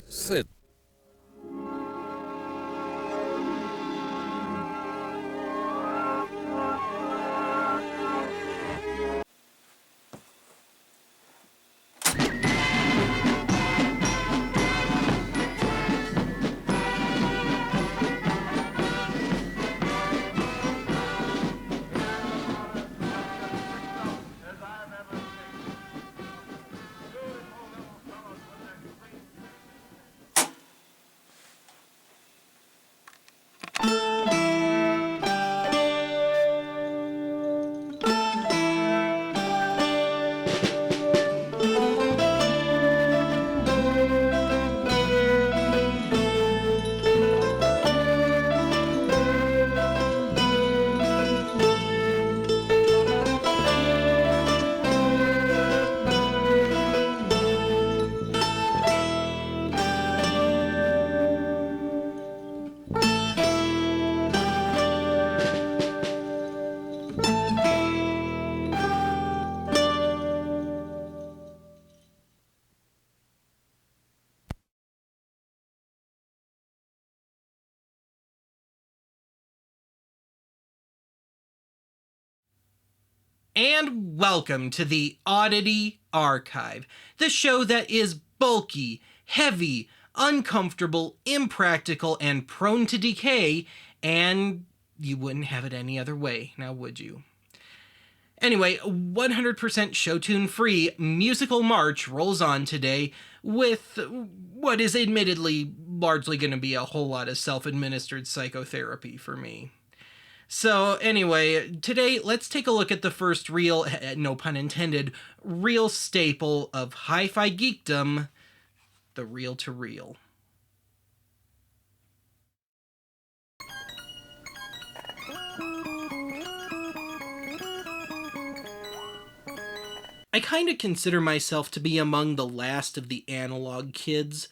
Sit. And welcome to the Oddity Archive, the show that is bulky, heavy, uncomfortable, impractical, and prone to decay, and you wouldn't have it any other way, now would you? Anyway, 100% show tune free Musical March rolls on today with what is admittedly largely going to be a whole lot of self-administered psychotherapy for me. So anyway, today let's take a look at the first real, no pun intended, real staple of hi-fi geekdom, the reel-to-reel. I kind of consider myself to be among the last of the analog kids.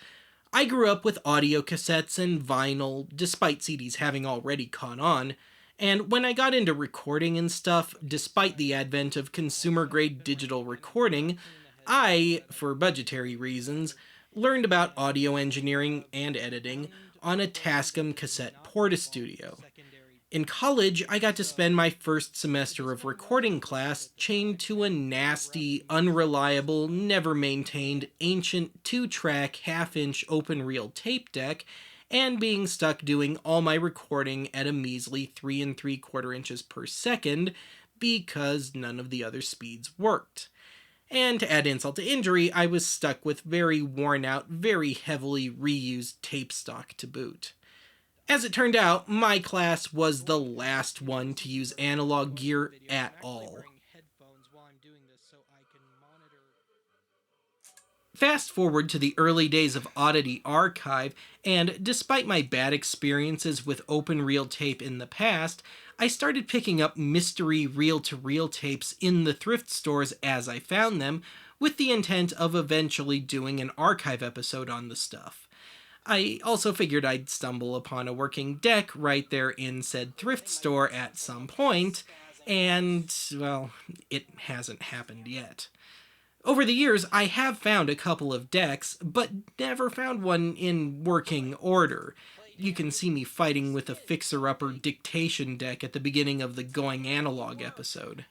I grew up with audio cassettes and vinyl, despite CDs having already caught on. And when I got into recording and stuff, despite the advent of consumer-grade digital recording, I, for budgetary reasons, learned about audio engineering and editing on a Tascam cassette Portastudio. In college, I got to spend my first semester of recording class chained to a nasty, unreliable, never-maintained, ancient 2-track half-inch open-reel tape deck, and being stuck doing all my recording at a measly 3 3/4 inches per second because none of the other speeds worked. And to add insult to injury, I was stuck with very worn out, very heavily reused tape stock to boot. As it turned out, my class was the last one to use analog gear at all. Fast forward to the early days of Oddity Archive, and despite my bad experiences with open reel tape in the past, I started picking up mystery reel-to-reel tapes in the thrift stores as I found them, with the intent of eventually doing an archive episode on the stuff. I also figured I'd stumble upon a working deck right there in said thrift store at some point, and, well, it hasn't happened yet. Over the years, I have found a couple of decks, but never found one in working order. You can see me fighting with a fixer-upper dictation deck at the beginning of the Going Analog episode.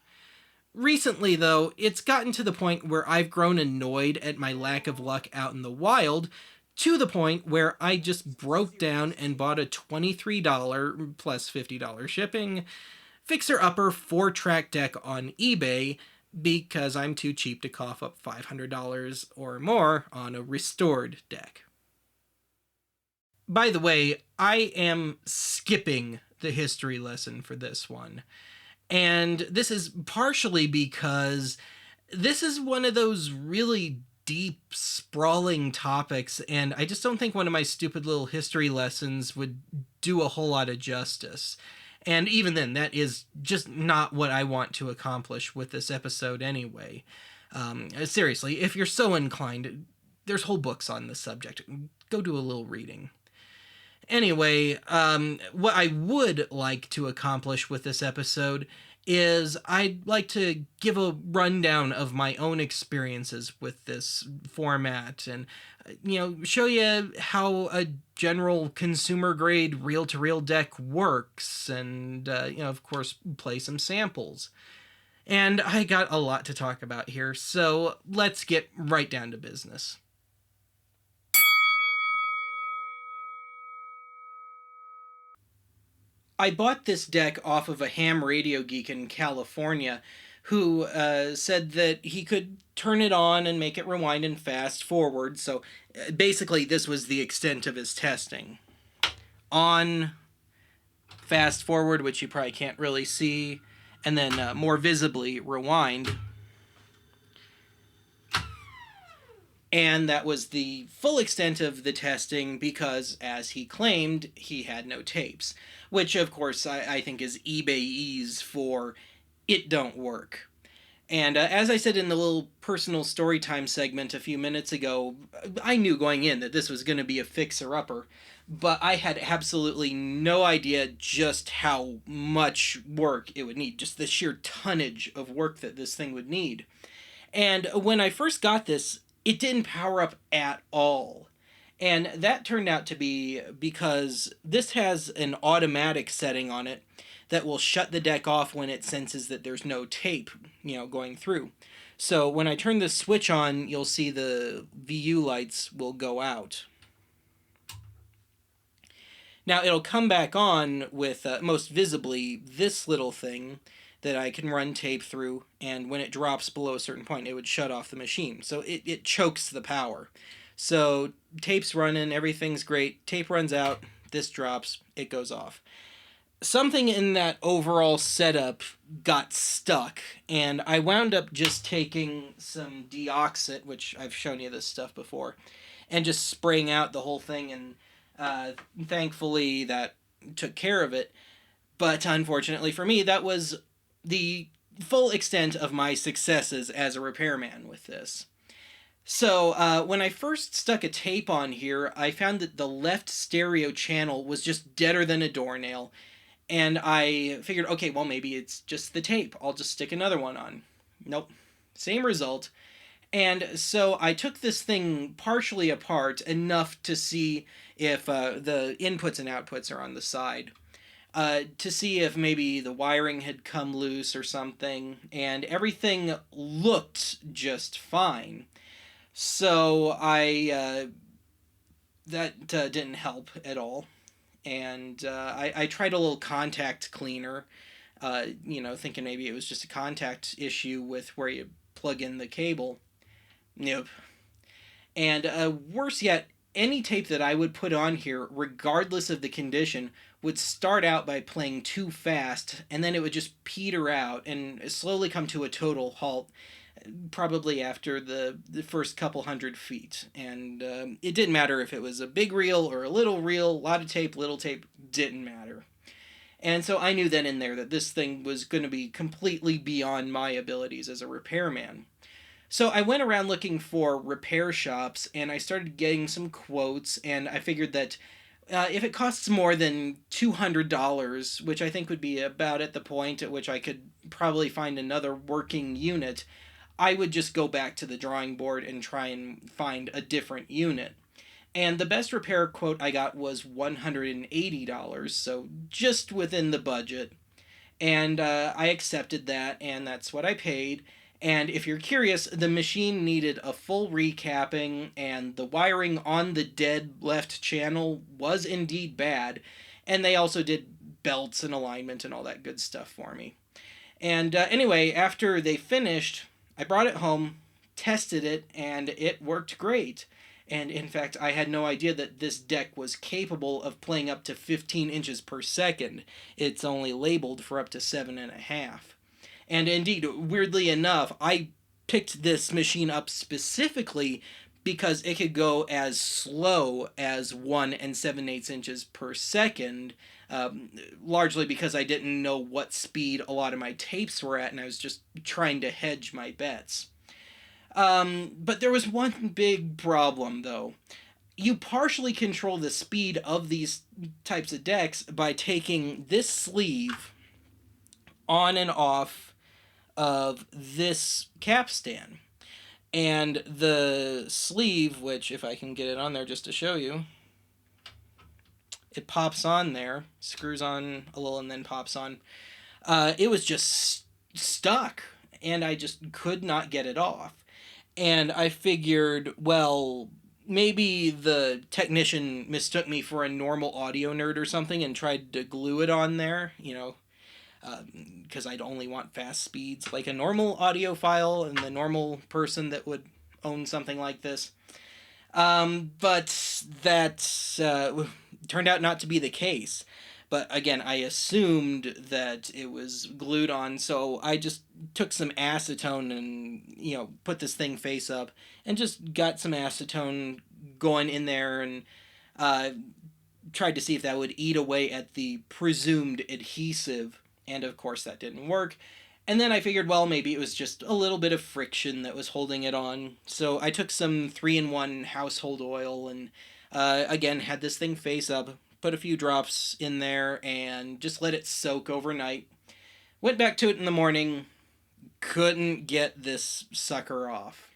Recently, though, it's gotten to the point where I've grown annoyed at my lack of luck out in the wild, to the point where I just broke down and bought a $23 plus $50 shipping fixer-upper 4-track deck on eBay, because I'm too cheap to cough up $500 or more on a restored deck. By the way, I am skipping the history lesson for this one. And this is partially because this is one of those really deep, sprawling topics, and I just don't think one of my stupid little history lessons would do a whole lot of justice. And even then, that is just not what I want to accomplish with this episode anyway. Seriously, if you're so inclined, there's whole books on this subject. Go do a little reading. Anyway, what I would like to accomplish with this episode is I'd like to give a rundown of my own experiences with this format and, show you how a general consumer grade reel to reel deck works and, of course, play some samples. And I got a lot to talk about here, so let's get right down to business. I bought this deck off of a ham radio geek in California who said that he could turn it on and make it rewind and fast forward. So basically, this was the extent of his testing. On, fast forward, which you probably can't really see, and then more visibly, rewind. And that was the full extent of the testing because, as he claimed, he had no tapes. Which, of course, I think is eBay-ese for it don't work. And as I said in the little personal story time segment a few minutes ago, I knew going in that this was going to be a fixer-upper. But I had absolutely no idea just how much work it would need. Just the sheer tonnage of work that this thing would need. And when I first got this, it didn't power up at all. And that turned out to be because this has an automatic setting on it that will shut the deck off when it senses that there's no tape, going through. So when I turn the switch on, you'll see the VU lights will go out. Now it'll come back on with, most visibly, this little thing that I can run tape through, and when it drops below a certain point, it would shut off the machine. So it chokes the power. So tape's running, everything's great, tape runs out, this drops, it goes off. Something in that overall setup got stuck, and I wound up just taking some deoxit, which I've shown you this stuff before, and just spraying out the whole thing, and thankfully that took care of it. But unfortunately for me, that was the full extent of my successes as a repairman with this. So when I first stuck a tape on here, I found that the left stereo channel was just deader than a doornail, and I figured, okay, well, maybe it's just the tape. I'll just stick another one on. Nope. Same result. And so I took this thing partially apart enough to see if the inputs and outputs are on the side. To see if maybe the wiring had come loose or something, and everything looked just fine. So that didn't help at all, and I tried a little contact cleaner, thinking maybe it was just a contact issue with where you plug in the cable. Nope. And worse yet, any tape that I would put on here, regardless of the condition, would start out by playing too fast, and then it would just peter out and slowly come to a total halt, probably after the first couple hundred feet. And it didn't matter if it was a big reel or a little reel, a lot of tape, little tape, didn't matter. And so I knew then and there that this thing was going to be completely beyond my abilities as a repairman. So I went around looking for repair shops, and I started getting some quotes, and I figured that if it costs more than $200, which I think would be about at the point at which I could probably find another working unit, I would just go back to the drawing board and try and find a different unit. And the best repair quote I got was $180, so just within the budget. And I accepted that, and that's what I paid. And if you're curious, the machine needed a full recapping, and the wiring on the dead left channel was indeed bad. And they also did belts and alignment and all that good stuff for me. And anyway, after they finished, I brought it home, tested it, and it worked great. And in fact, I had no idea that this deck was capable of playing up to 15 inches per second. It's only labeled for up to 7.5. And indeed, weirdly enough, I picked this machine up specifically because it could go as slow as 1 7/8 inches per second, largely because I didn't know what speed a lot of my tapes were at, and I was just trying to hedge my bets. But there was one big problem, though. You partially control the speed of these types of decks by taking this sleeve on and off of this capstan. And the sleeve, which, if I can get it on there just to show you, it pops on there, screws on a little, and then pops on. It was just stuck, and I just could not get it off. And I figured, well, maybe the technician mistook me for a normal audio nerd or something and tried to glue it on there, because I'd only want fast speeds, like a normal audiophile and the normal person that would own something like this. But that turned out not to be the case. But again, I assumed that it was glued on, so I just took some acetone and, put this thing face up and just got some acetone going in there and uh, tried to see if that would eat away at the presumed adhesive. And of course, that didn't work. And then I figured, well, maybe it was just a little bit of friction that was holding it on. So I took some 3-in-1 household oil and, again, had this thing face up, put a few drops in there, and just let it soak overnight. Went back to it in the morning, couldn't get this sucker off.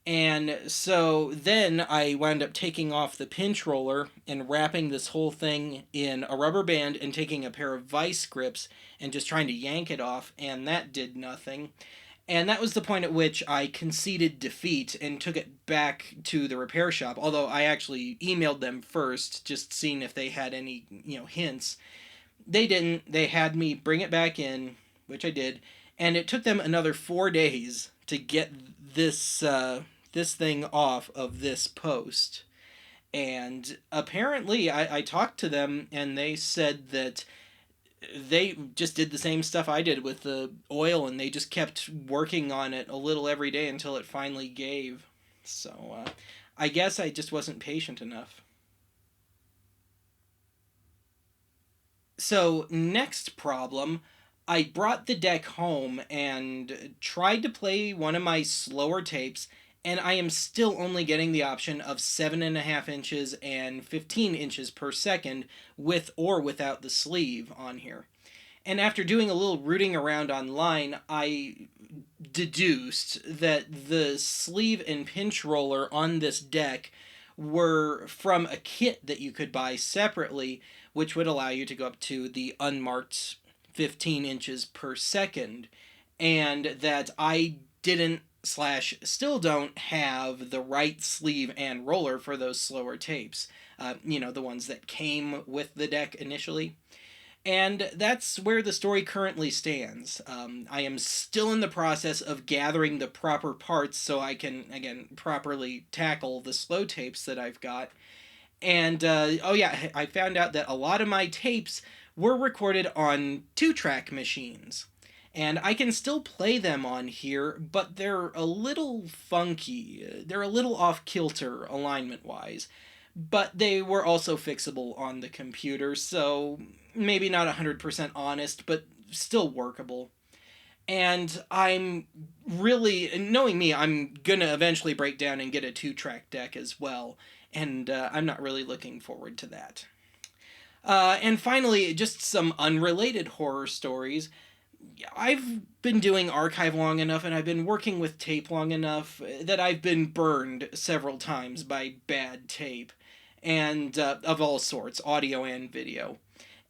And so then I wound up taking off the pinch roller and wrapping this whole thing in a rubber band and taking a pair of vice grips and just trying to yank it off, and that did nothing. And that was the point at which I conceded defeat and took it back to the repair shop, although I actually emailed them first, just seeing if they had any, hints. They didn't. They had me bring it back in, which I did, and it took them another 4 days to get this thing off of this post. And apparently, I talked to them, and they said that they just did the same stuff I did with the oil, and they just kept working on it a little every day until it finally gave. So I guess I just wasn't patient enough. So, next problem, I brought the deck home and tried to play one of my slower tapes, and I am still only getting the option of 7.5 inches and 15 inches per second with or without the sleeve on here. And after doing a little rooting around online, I deduced that the sleeve and pinch roller on this deck were from a kit that you could buy separately, which would allow you to go up to the unmarked 15 inches per second, and that I didn't slash still don't have the right sleeve and roller for those slower tapes. The ones that came with the deck initially. And that's where the story currently stands. I am still in the process of gathering the proper parts so I can, again, properly tackle the slow tapes that I've got. And, oh yeah, I found out that a lot of my tapes were recorded on 2-track machines. And I can still play them on here, but they're a little funky. They're a little off kilter alignment wise. But they were also fixable on the computer, so maybe not 100% honest, but still workable. And I'm really, knowing me, I'm gonna eventually break down and get a 2-track deck as well. And I'm not really looking forward to that. And finally, just some unrelated horror stories. I've been doing archive long enough and I've been working with tape long enough that I've been burned several times by bad tape, and of all sorts, audio and video.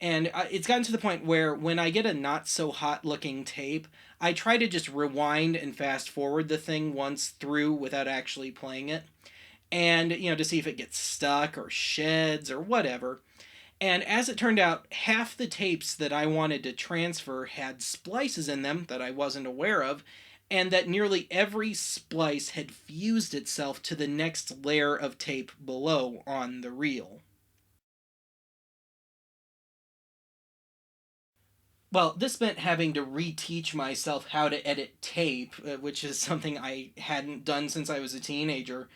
And it's gotten to the point where when I get a not so hot looking tape, I try to just rewind and fast forward the thing once through without actually playing it. And, to see if it gets stuck or sheds or whatever. And as it turned out, half the tapes that I wanted to transfer had splices in them that I wasn't aware of, and that nearly every splice had fused itself to the next layer of tape below on the reel. Well, this meant having to reteach myself how to edit tape, which is something I hadn't done since I was a teenager.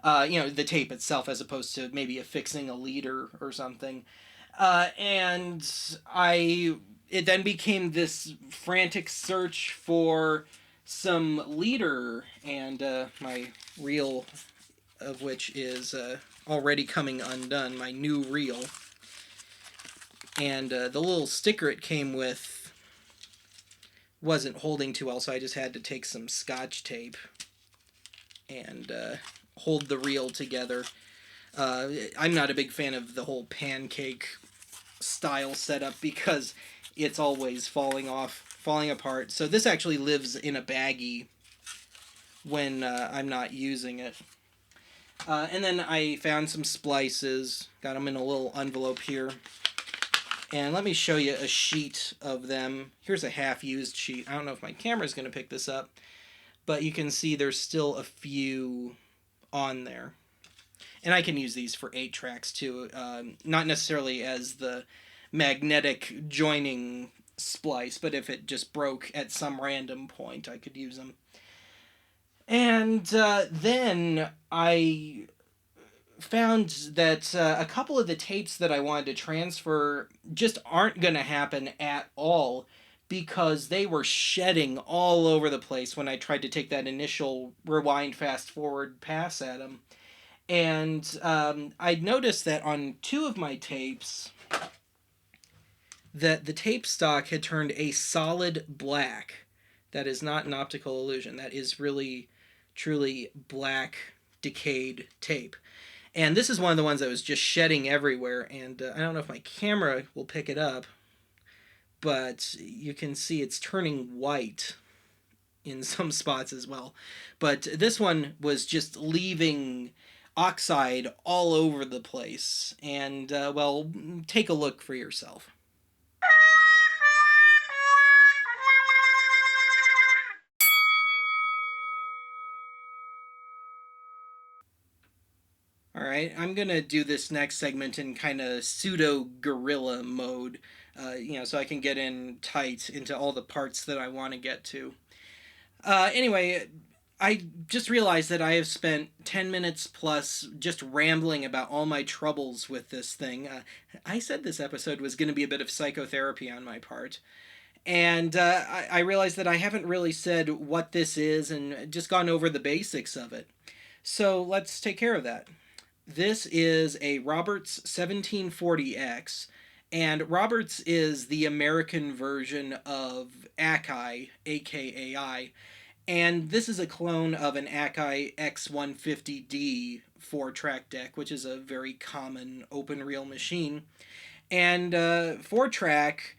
The tape itself, as opposed to maybe affixing a leader or something. And it then became this frantic search for some leader, and my reel of which is already coming undone, my new reel. And the little sticker it came with wasn't holding too well, so I just had to take some Scotch tape and hold the reel together. I'm not a big fan of the whole pancake style setup because it's always falling apart. So this actually lives in a baggie when I'm not using it. And then I found some splices, got them in a little envelope here. And let me show you a sheet of them. Here's a half-used sheet. I don't know if my camera's going to pick this up, but you can see there's still a few on there. And I can use these for 8 tracks too, not necessarily as the magnetic joining splice, but if it just broke at some random point, I could use them. And then I found that a couple of the tapes that I wanted to transfer just aren't going to happen at all because they were shedding all over the place when I tried to take that initial rewind fast forward pass at them. And I noticed that on 2 of my tapes that the tape stock had turned a solid black. That is not an optical illusion. That is really, truly black, decayed tape. And this is one of the ones that was just shedding everywhere. And I don't know if my camera will pick it up, but you can see it's turning white in some spots as well. But this one was just leaving oxide all over the place. And, well, take a look for yourself. All right, I'm going to do this next segment in kind of pseudo-guerrilla mode, so I can get in tight into all the parts that I want to get to. Anyway, I just realized that I have spent 10 minutes plus just rambling about all my troubles with this thing. I said this episode was going to be a bit of psychotherapy on my part. And I realized that I haven't really said what this is and just gone over the basics of it. So let's take care of that. This is a Roberts 1740X, and Roberts is the American version of Akai, AKAI, and this is a clone of an Akai X150D 4-track deck, which is a very common open reel machine. And 4-track,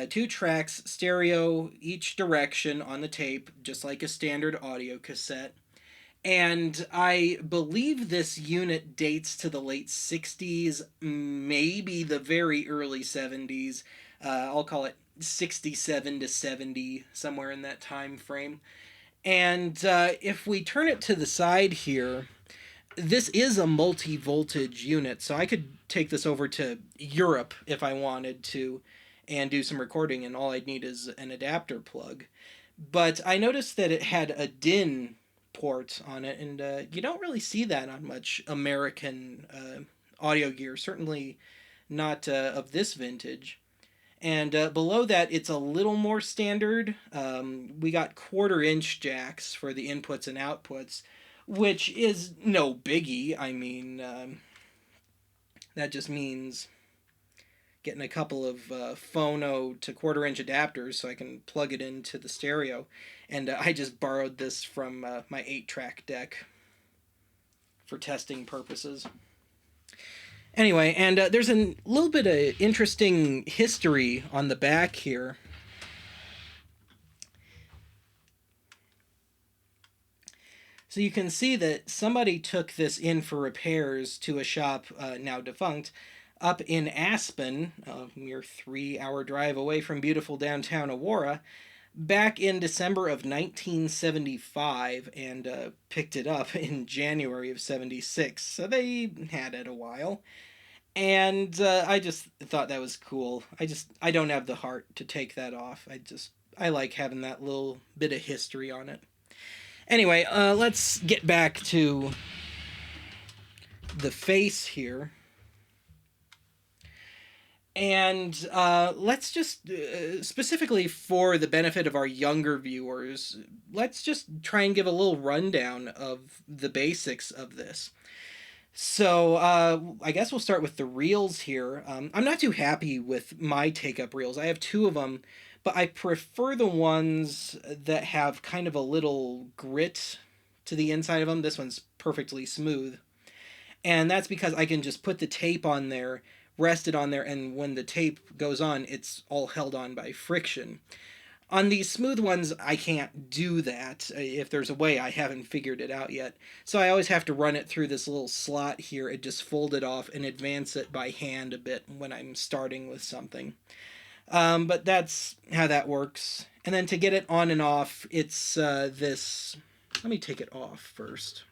2 tracks, stereo each direction on the tape, just like a standard audio cassette. And I believe this unit dates to the late 60s, maybe the very early 70s. I'll call it 67 to 70, somewhere in that time frame. And if we turn it to the side here, this is a multi-voltage unit, so I could take this over to Europe if I wanted to and do some recording, and all I'd need is an adapter plug. But I noticed that it had a DIN port on it, and you don't really see that on much American audio gear, certainly not of this vintage. And below that, it's a little more standard. We got 1/4-inch jacks for the inputs and outputs, which is no biggie. I mean, that just means getting a couple of phono to 1/4-inch adapters so I can plug it into the stereo. And I just borrowed this from my 8-track deck for testing purposes. Anyway, and there's a little bit of interesting history on the back here. So you can see that somebody took this in for repairs to a shop now defunct up in Aspen, a mere 3-hour drive away from beautiful downtown Aurora, back in December of 1975, and picked it up in January of 76. So they had it a while. And I just thought that was cool. I don't have the heart to take that off. I like having that little bit of history on it. Anyway, let's get back to the face here. And let's just, specifically for the benefit of our younger viewers, let's just try and give a little rundown of the basics of this. So I guess we'll start with the reels here. I'm not too happy with my take-up reels. I have two of them, but I prefer the ones that have kind of a little grit to the inside of them. This one's perfectly smooth. And that's because I can just put the tape on there, rest it on there, and when the tape goes on, it's all held on by friction. On these smooth ones, I can't do that. If there's a way, I haven't figured it out yet. So I always have to run it through this little slot here and just fold it off and advance it by hand a bit when I'm starting with something. But that's how that works. And then to get it on and off, it's this. Let me take it off first.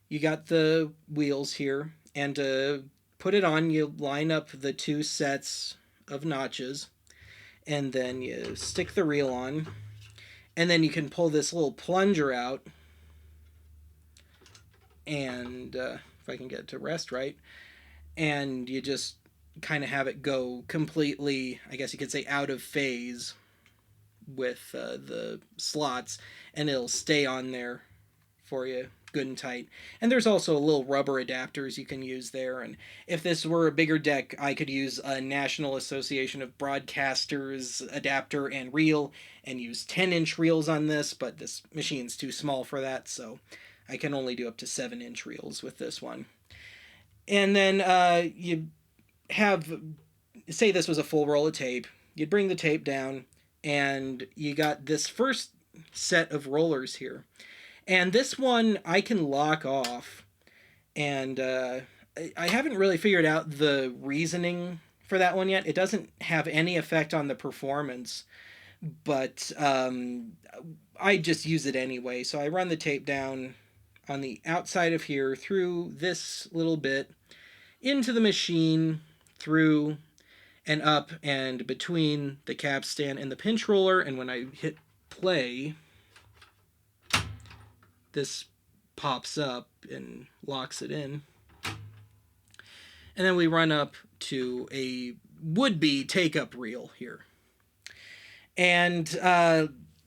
You got the wheels here, and to put it on, you line up the two sets of notches, and then you stick the reel on, and then you can pull this little plunger out, and if I can get it to rest right, and you just kind of have it go completely, I guess you could say, out of phase with the slots, and it'll stay on there for you good and tight. And there's also little rubber adapters you can use there. And if this were a bigger deck, I could use a National Association of Broadcasters adapter and reel and use 10-inch reels on this, but this machine's too small for that, so I can only do up to 7-inch reels with this one. And then you have, say this was a full roll of tape, you'd bring the tape down, and you got this first set of rollers here. And this one I can lock off, and I haven't really figured out the reasoning for that one yet. It doesn't have any effect on the performance, but I just use it anyway. So I run the tape down on the outside of here through this little bit into the machine, through and up and between the capstan and the pinch roller, and when I hit play, this pops up and locks it in. And then we run up to a would-be take-up reel here. And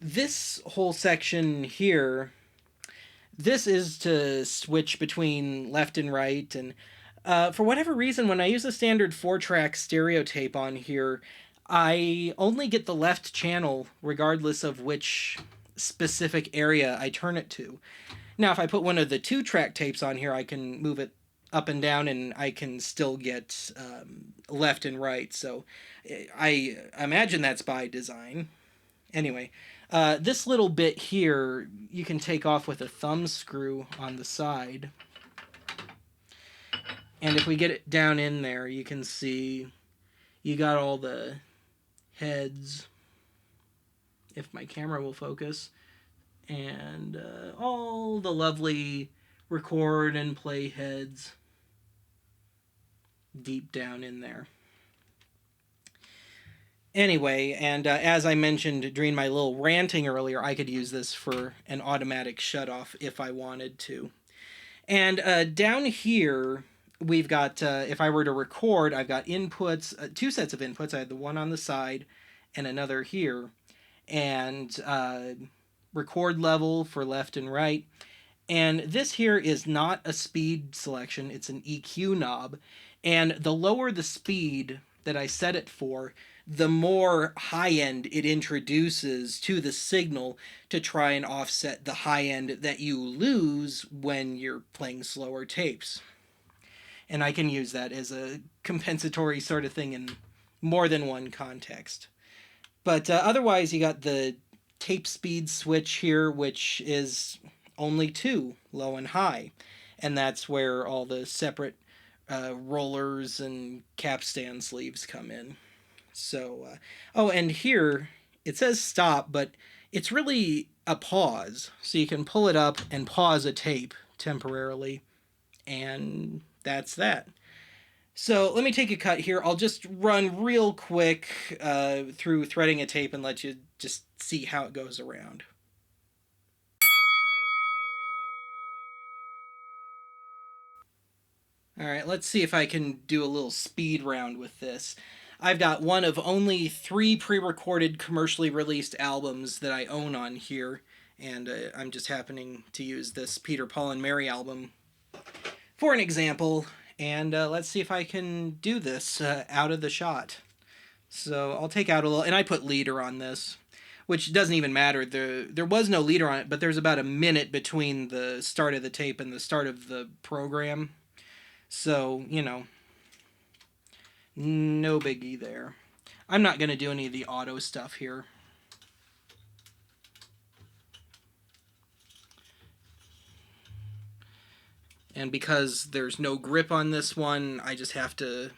this whole section here, this is to switch between left and right. And for whatever reason, when I use a standard 4-track stereo tape on here, I only get the left channel regardless of which specific area I turn it to. Now, if I put one of the 2-track tapes on here, I can move it up and down, and I can still get left and right. So I imagine that's by design. Anyway, this little bit here, you can take off with a thumb screw on the side. And if we get it down in there, you can see you got all the heads, if my camera will focus, and all the lovely record and play heads deep down in there. Anyway, and as I mentioned during my little ranting earlier, I could use this for an automatic shutoff if I wanted to. And down here, we've got, if I were to record, I've got inputs, 2 sets of inputs. I had the one on the side and another here. And record level for left and right. And this here is not a speed selection, it's an EQ knob. And the lower the speed that I set it for, the more high end it introduces to the signal to try and offset the high end that you lose when you're playing slower tapes. And I can use that as a compensatory sort of thing in more than one context. But otherwise, you got the tape speed switch here, which is only 2, low and high. And that's where all the separate rollers and capstan sleeves come in. So, oh, and here it says stop, but it's really a pause. So you can pull it up and pause a tape temporarily, and that's that. So let me take a cut here. I'll just run real quick through threading a tape and let you just see how it goes around. Alright, let's see if I can do a little speed round with this. I've got one of only 3 pre-recorded commercially released albums that I own on here, and I'm just happening to use this Peter, Paul, and Mary album for an example, and let's see if I can do this out of the shot. So I'll take out a little, and I put leader on this, which doesn't even matter. There was no leader on it, but there's about a minute between the start of the tape and the start of the program. So, no biggie there. I'm not going to do any of the auto stuff here. And because there's no grip on this one, I just have to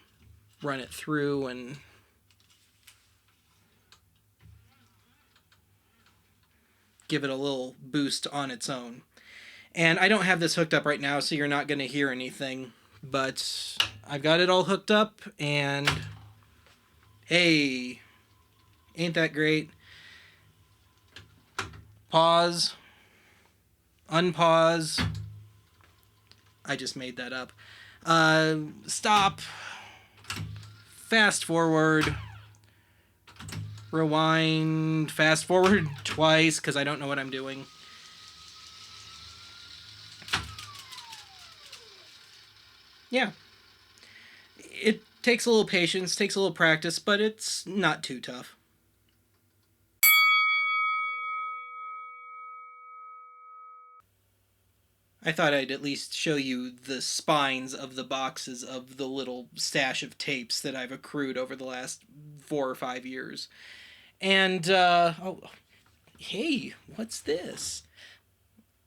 run it through and give it a little boost on its own. And I don't have this hooked up right now, so you're not going to hear anything. But I've got it all hooked up, and hey, ain't that great? Pause. Unpause. I just made that up. Stop. Fast forward. Rewind. Fast forward twice, because I don't know what I'm doing. Yeah. It takes a little patience, takes a little practice, but it's not too tough. I thought I'd at least show you the spines of the boxes of the little stash of tapes that I've accrued over the last 4 or 5 years. And, oh, hey, what's this?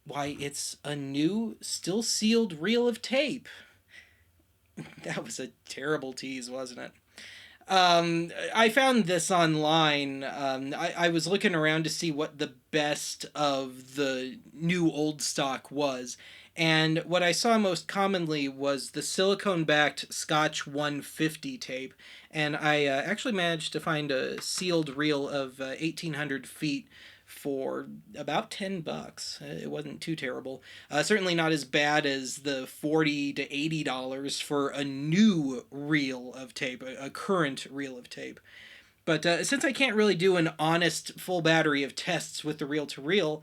Why, it's a new, still sealed reel of tape. That was a terrible tease, wasn't it? I found this online. I was looking around to see what the best of the new old stock was. And what I saw most commonly was the silicone-backed Scotch 150 tape. And I actually managed to find a sealed reel of 1,800 feet for about $10. It wasn't too terrible. Certainly not as bad as the $40 to $80 for a new reel of tape, a current reel of tape. But since I can't really do an honest full battery of tests with the reel to reel,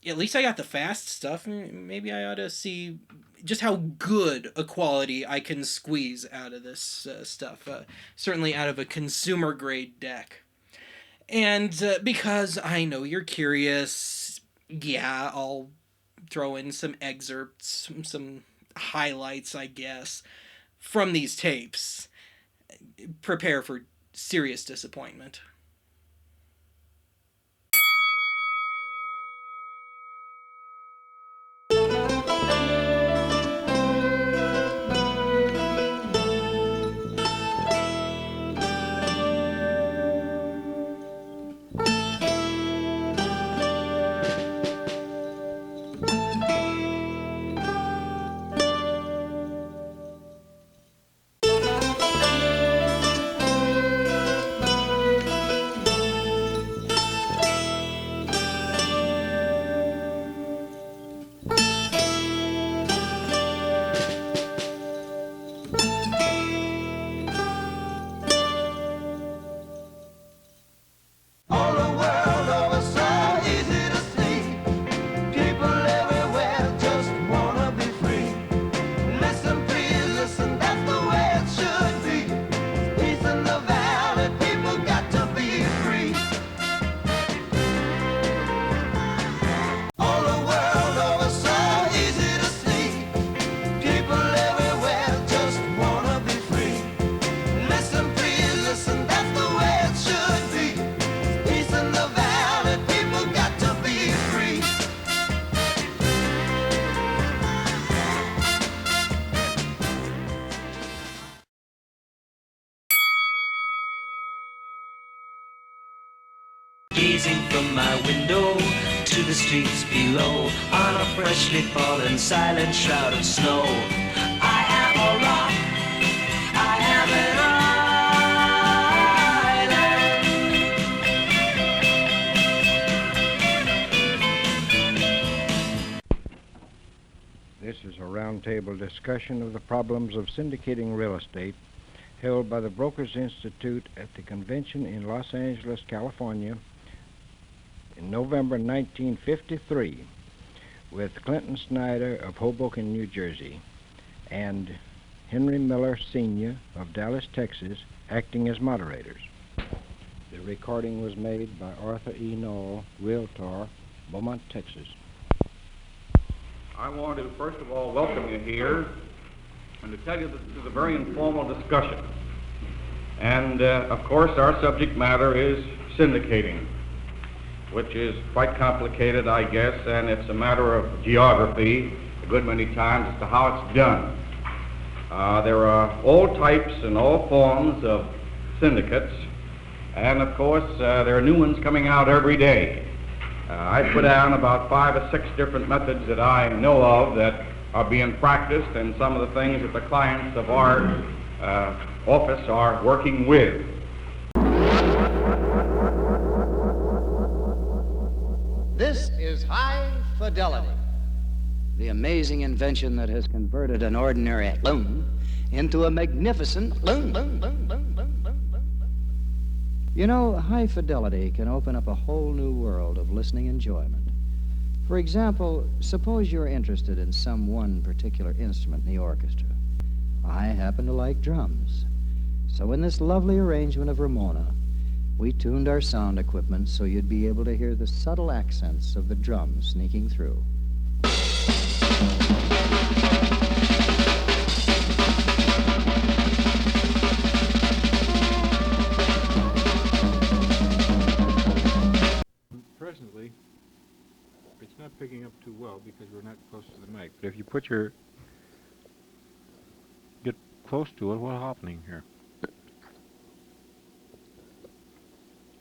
at least I got the fast stuff. Maybe I ought to see just how good a quality I can squeeze out of this stuff. Certainly out of a consumer grade deck. And because I know you're curious, yeah, I'll throw in some excerpts, some highlights, I guess, from these tapes. Prepare for serious disappointment. Gazing from my window to the streets below, on a freshly fallen silent shroud of snow. I am a rock, I am an island. This is Around roundtable discussion of the problems of syndicating real estate held by the Brokers Institute at the convention in Los Angeles, California in November 1953 with Clinton Snyder of Hoboken, New Jersey, and Henry Miller Sr. of Dallas, Texas, acting as moderators. The recording was made by Arthur E. Knoll, Realtor, Beaumont, Texas. I want to, first of all, welcome you here and to tell you that this is a very informal discussion. And, of course, our subject matter is syndicating, which is quite complicated, I guess, and it's a matter of geography a good many times as to how it's done. There are all types and all forms of syndicates, and, of course, there are new ones coming out every day. I put down about 5 or 6 different methods that I know of that are being practiced, and some of the things that the clients of our office are working with. This is high fidelity, the amazing invention that has converted an ordinary loon into a magnificent loon. You know, high fidelity can open up a whole new world of listening enjoyment. For example, suppose you're interested in some one particular instrument in the orchestra. I happen to like drums. So in this lovely arrangement of Ramona, we tuned our sound equipment so you'd be able to hear the subtle accents of the drums sneaking through. Presently, it's not picking up too well because we're not close to the mic. But if you get close to it, what's happening here?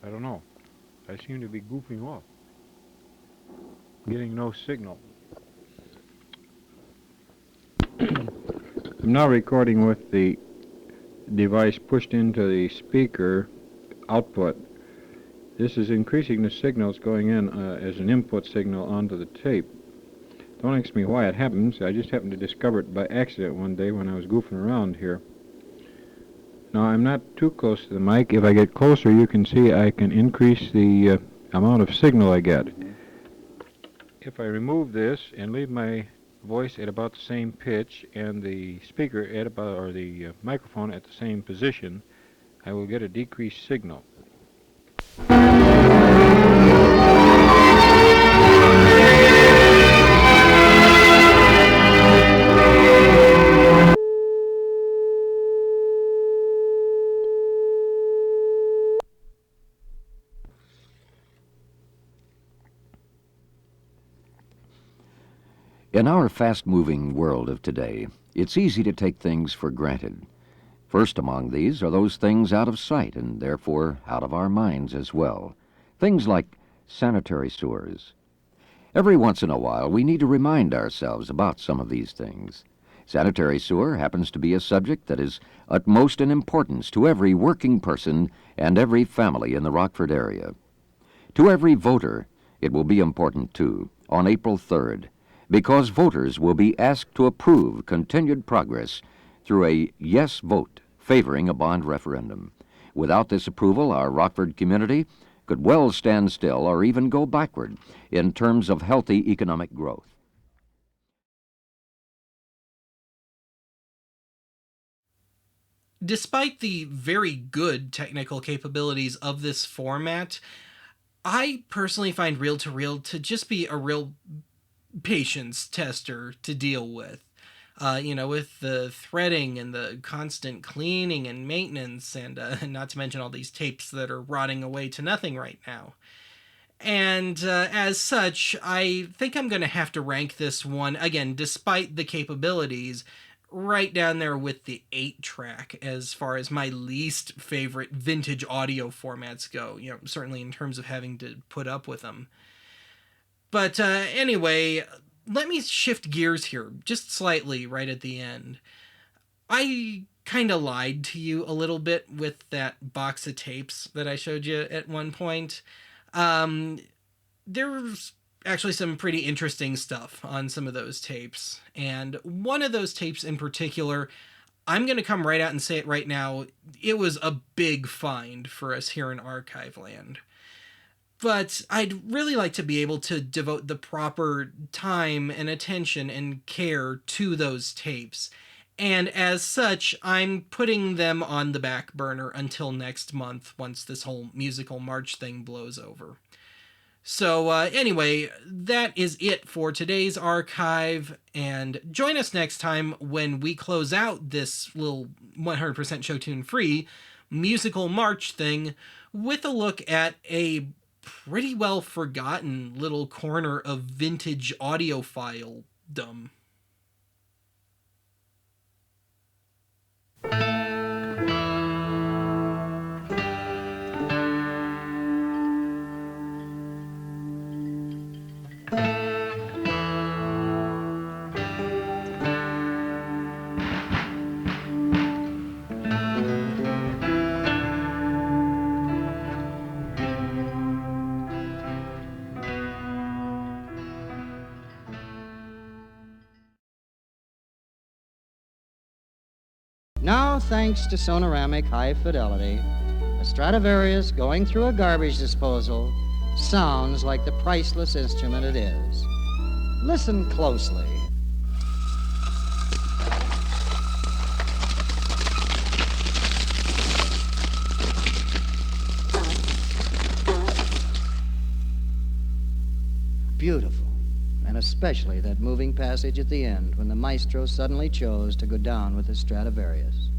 I don't know. I seem to be goofing off. Getting no signal. I'm now recording with the device pushed into the speaker output. This is increasing the signals going in as an input signal onto the tape. Don't ask me why it happens. I just happened to discover it by accident one day when I was goofing around here. Now, I'm not too close to the mic. If I get closer, you can see I can increase the amount of signal I get. If I remove this and leave my voice at about the same pitch and the speaker at about, or the microphone at the same position, I will get a decreased signal. In our fast-moving world of today, it's easy to take things for granted. First among these are those things out of sight and therefore out of our minds as well. Things like sanitary sewers. Every once in a while, we need to remind ourselves about some of these things. Sanitary sewer happens to be a subject that is utmost in importance to every working person and every family in the Rockford area. To every voter, it will be important, too, on April 3rd, because voters will be asked to approve continued progress through a yes vote favoring a bond referendum. Without this approval, our Rockford community could well stand still or even go backward in terms of healthy economic growth. Despite the very good technical capabilities of this format, I personally find reel-to-reel to just be a real patience tester to deal with. With the threading and the constant cleaning and maintenance, and not to mention all these tapes that are rotting away to nothing right now. And as such, I think I'm going to have to rank this one, again, despite the capabilities, right down there with the 8-track as far as my least favorite vintage audio formats go, certainly in terms of having to put up with them. But anyway, let me shift gears here just slightly right at the end. I kind of lied to you a little bit with that box of tapes that I showed you at one point. There's actually some pretty interesting stuff on some of those tapes. And one of those tapes in particular, I'm going to come right out and say it right now, it was a big find for us here in Archive Land. But I'd really like to be able to devote the proper time and attention and care to those tapes. And as such, I'm putting them on the back burner until next month once this whole musical march thing blows over. So anyway, that is it for today's archive, and join us next time when we close out this little 100% show tune free musical march thing with a look at a pretty well forgotten little corner of vintage audiophiledom. Now, thanks to Sonoramic High Fidelity, a Stradivarius going through a garbage disposal sounds like the priceless instrument it is. Listen closely. Beautiful, and especially that moving passage at the end when the maestro suddenly chose to go down with the Stradivarius.